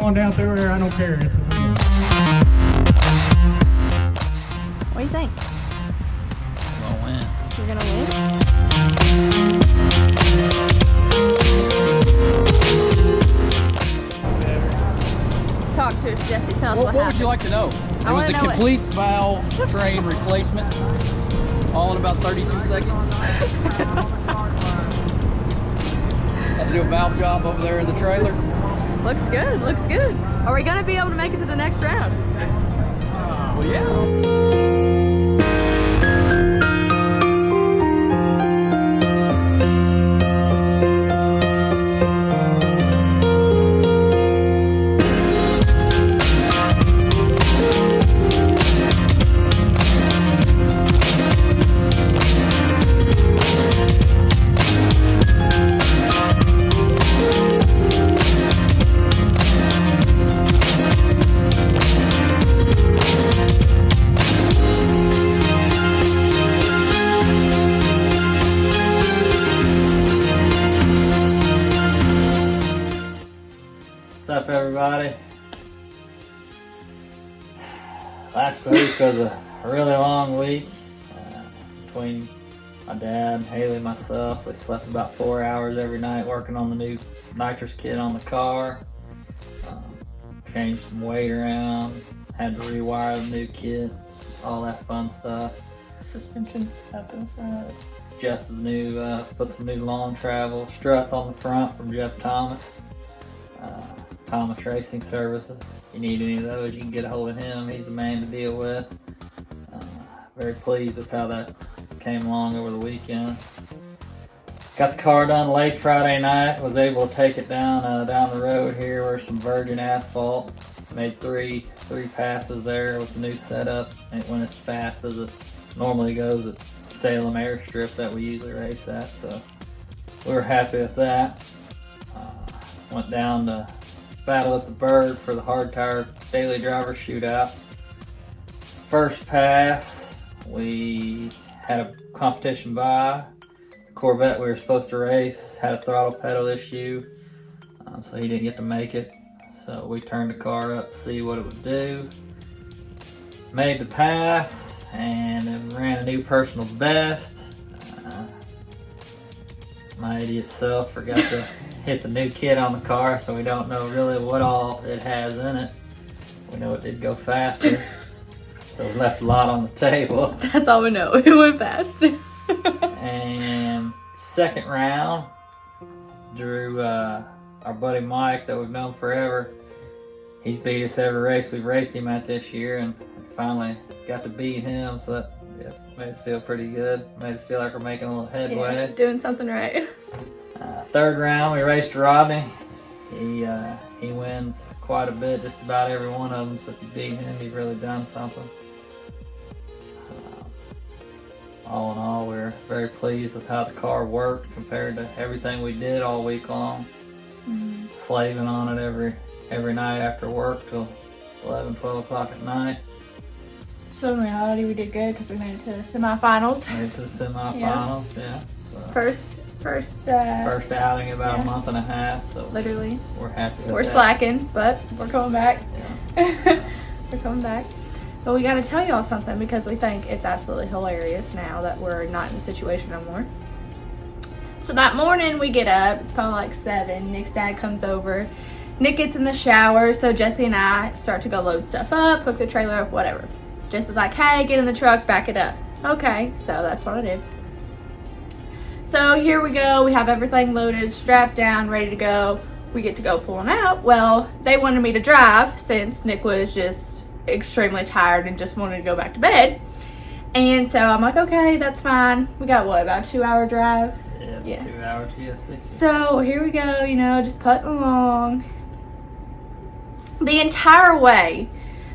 on down through there. I don't care. What do you think? I'm gonna win. You're gonna win? Talk to us, Jesse. Tell us What would you like to know? It was a complete valve train replacement, all in about 32 seconds. Had to do a valve job over there in the trailer. Looks good, looks good. Are we gonna be able to make it to the next round? Well, yeah. What's up, everybody? Last week was a really long week between my dad, Haley, and myself. We slept about 4 hours every night working on the new nitrous kit on the car. Changed some weight around, had to rewire the new kit, all that fun stuff. Suspension up in front. Adjusted the new, put some new long travel struts on the front from Jeff Thomas. Thomas Racing Services. If you need any of those, you can get a hold of him. He's the man to deal with. Very pleased with how that came along over the weekend. Got the car done late Friday night. Was able to take it down the road here where some virgin asphalt. Made three passes there with the new setup. It went as fast as it normally goes at Salem Airstrip that we usually race at. So we were happy with that. Went down to Battle at the Burg for the hard tire daily driver shootout. First pass, we had a competition by Corvette we were supposed to race, had a throttle pedal issue, so he didn't get to make it. So we turned the car up to see what it would do. Made the pass and then ran a new personal best. My idiot self forgot to hit the new kit on the car, so we don't know really what all it has in it. We know it did go faster, so we left a lot on the table. That's all we know. It went fast. And second round, Drew, our buddy Mike that we've known forever, he's beat us every race we've raced him at this year, and finally got to beat him, so that made us feel pretty good. Made us feel like we're making a little headway. Yeah, doing something right. Third round, we raced Rodney. He wins quite a bit, just about every one of them. So if you beat him, you've really done something. All in all, we're very pleased with how the car worked compared to everything we did all week long. Mm-hmm. Slaving on it every night after work till 11, 12 o'clock at night. So in reality, we did good because we made it to the semifinals. Made it to the semifinals, yeah. So First outing in about a month and a half, so literally. we're happy with We're that. slacking, but we're coming back. Yeah. We're coming back. But we got to tell y'all something because we think it's absolutely hilarious now that we're not in the situation no more. So that morning we get up, it's probably like 7. Nick's dad comes over. Nick gets in the shower, so Jesse and I start to go load stuff up, hook the trailer up, whatever. Jesse's like, hey, get in the truck, back it up. Okay, so that's what I did. So here we go, we have everything loaded, strapped down, ready to go. We get to go pulling out. Well, they wanted me to drive since Nick was just extremely tired and just wanted to go back to bed. And so I'm like, okay, that's fine. We got what, about a 2-hour drive? Yeah, 2 hours, yeah, 60. So here we go, you know, just putting along. The entire way,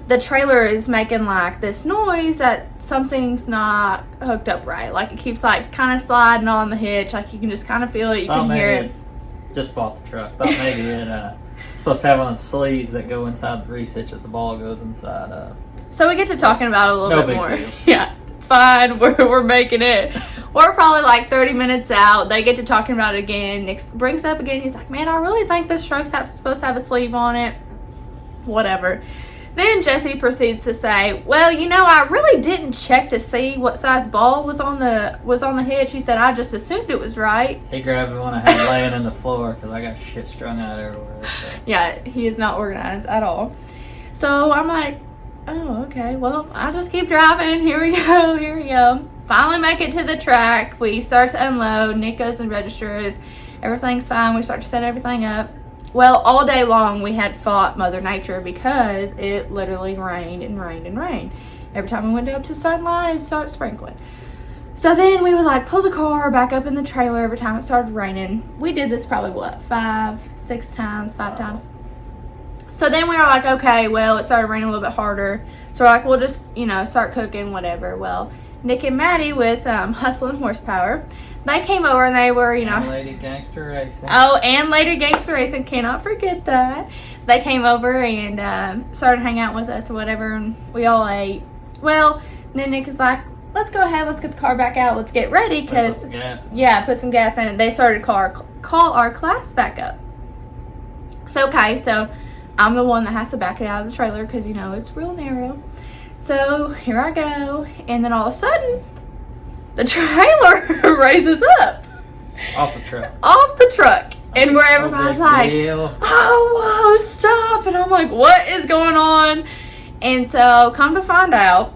the trailer is making like this noise that something's not hooked up right. Like it keeps like kind of sliding on the hitch. Like you can just kind of feel it. You can hear it. Just bought the truck. Thought maybe it supposed to have one of them sleeves that go inside the grease hitch that the ball goes inside of. So we get to talking about it a little No bit big more. deal. Yeah, it's fine. We're making it. We're probably like 30 minutes out. They get to talking about it again. Nick brings it up again. He's like, man, I really think this truck's supposed to have a sleeve on it. whatever. Then Jesse proceeds to say, well, you know, I really didn't check to see what size ball was on the hitch. He said, I just assumed it was right. He grabbed the one I had laying in the floor because I got shit strung out everywhere. So. Yeah, he is not organized at all. So I'm like, oh, okay, well, I'll just keep driving. Here we go. Finally make it to the track. We start to unload. Nick goes and registers. Everything's fine. We start to set everything up. Well, all day long we had fought Mother Nature because it literally rained and rained and rained. Every time we went up to the starting line, it started sprinkling. So then we would like pull the car back up in the trailer every time it started raining. We did this probably, what, 5 times? So then we were like, okay, well, it started raining a little bit harder. So we're like, we'll just, you know, start cooking, whatever. Well, Nick and Maddie with Hustle and Horsepower, they came over and they were, you know. And Lady Gangster Racing. Oh, and Lady Gangster Racing. Cannot forget that. They came over and started hanging out with us or whatever, and we all ate. Well, then Nick is like, let's go ahead. Let's get the car back out. Let's get ready. Cause, put some gas in. Yeah, put some gas in it. They started to call our class back up. So, okay, so I'm the one that has to back it out of the trailer because, you know, it's real narrow. So here I go, and then all of a sudden, the trailer raises up. Off the truck. Off the truck. And where everybody's like, deal. oh, whoa, stop. And I'm like, what is going on? And so, come to find out,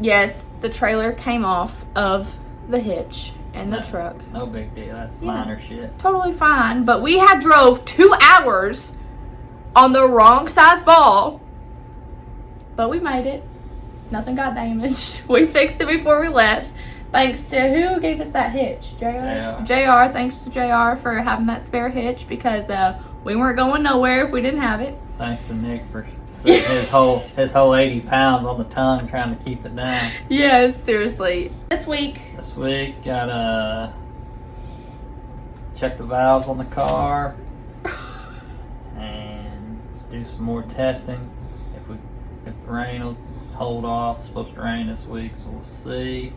yes, the trailer came off of the hitch and the truck. No big deal. That's minor shit. Totally fine. But we had drove 2 hours on the wrong size ball. But we made it. Nothing got damaged. We fixed it before we left. Thanks to who gave us that hitch? JR. Thanks to JR for having that spare hitch because we weren't going nowhere if we didn't have it. Thanks to Nick for his whole 80 pounds on the tongue trying to keep it down. Yes, seriously. This week, gotta check the valves on the car and do some more testing. If the rain will hold off, it's supposed to rain this week, so we'll see.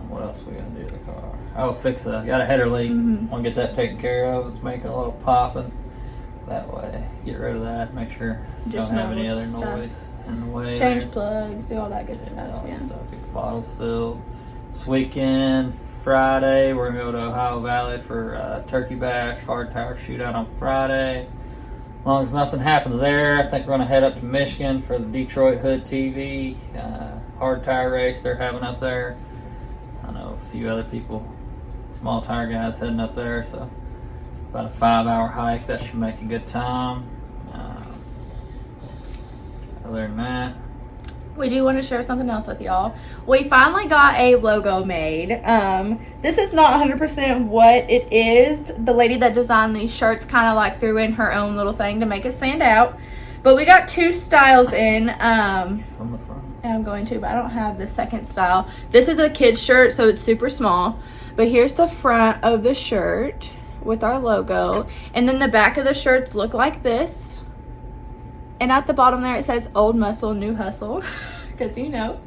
What else are we gonna do to the car? Oh, got a header leak. Want to get that taken care of. It's making a little popping. That way, get rid of that. Make sure just don't have any other noise in the way. Change plugs, do all that good stuff. All that stuff. Get the bottles filled. This weekend, Friday, we're gonna go to Ohio Valley for Turkey Bash, hard tire shootout on Friday. As long as nothing happens there, I think we're gonna head up to Michigan for the Detroit Hood TV hard tire race they're having up there. I know a few other people, small tire guys, heading up there, so about a 5-hour hike. That should make a good time. Other than that, we do want to share something else with y'all. We finally got a logo made. This is not 100% what it is. The lady that designed these shirts kind of like threw in her own little thing to make it stand out. But we got 2 styles in. from the front. And I'm going to, but I don't have the second style. This is a kid's shirt, so it's super small. But here's the front of the shirt with our logo. And then the back of the shirts look like this. And at the bottom there it says old muscle, new hustle. Because you know.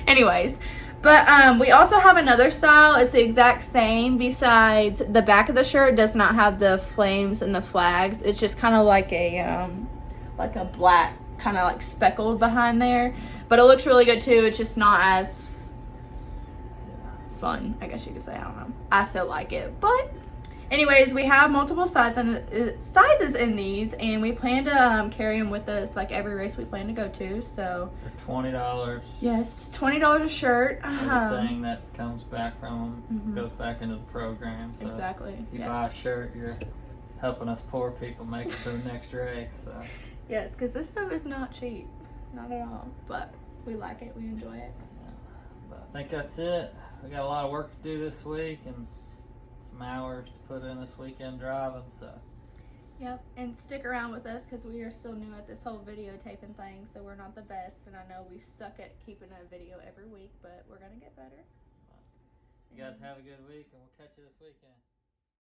Anyways. But we also have another style. It's the exact same. Besides, the back of the shirt does not have the flames and the flags. It's just kind of like a black, kind of like speckled behind there. But it looks really good too. It's just not as fun, I guess you could say. I don't know. I still like it. But anyways, we have multiple sizes in these, and we plan to carry them with us like every race we plan to go to. So they're $20. Yes, $20 a shirt. Everything that comes back from them goes back into the program. So exactly. If you buy a shirt, you're helping us poor people make it to the next race. So. Yes, because this stuff is not cheap, not at all. But we like it, we enjoy it. Yeah. But I think that's it. We got a lot of work to do this week, and some hours to put in this weekend driving, so. Yep, and stick around with us because we are still new at this whole videotaping thing, so we're not the best, and I know we suck at keeping a video every week, but we're going to get better. You guys have a good week, and we'll catch you this weekend.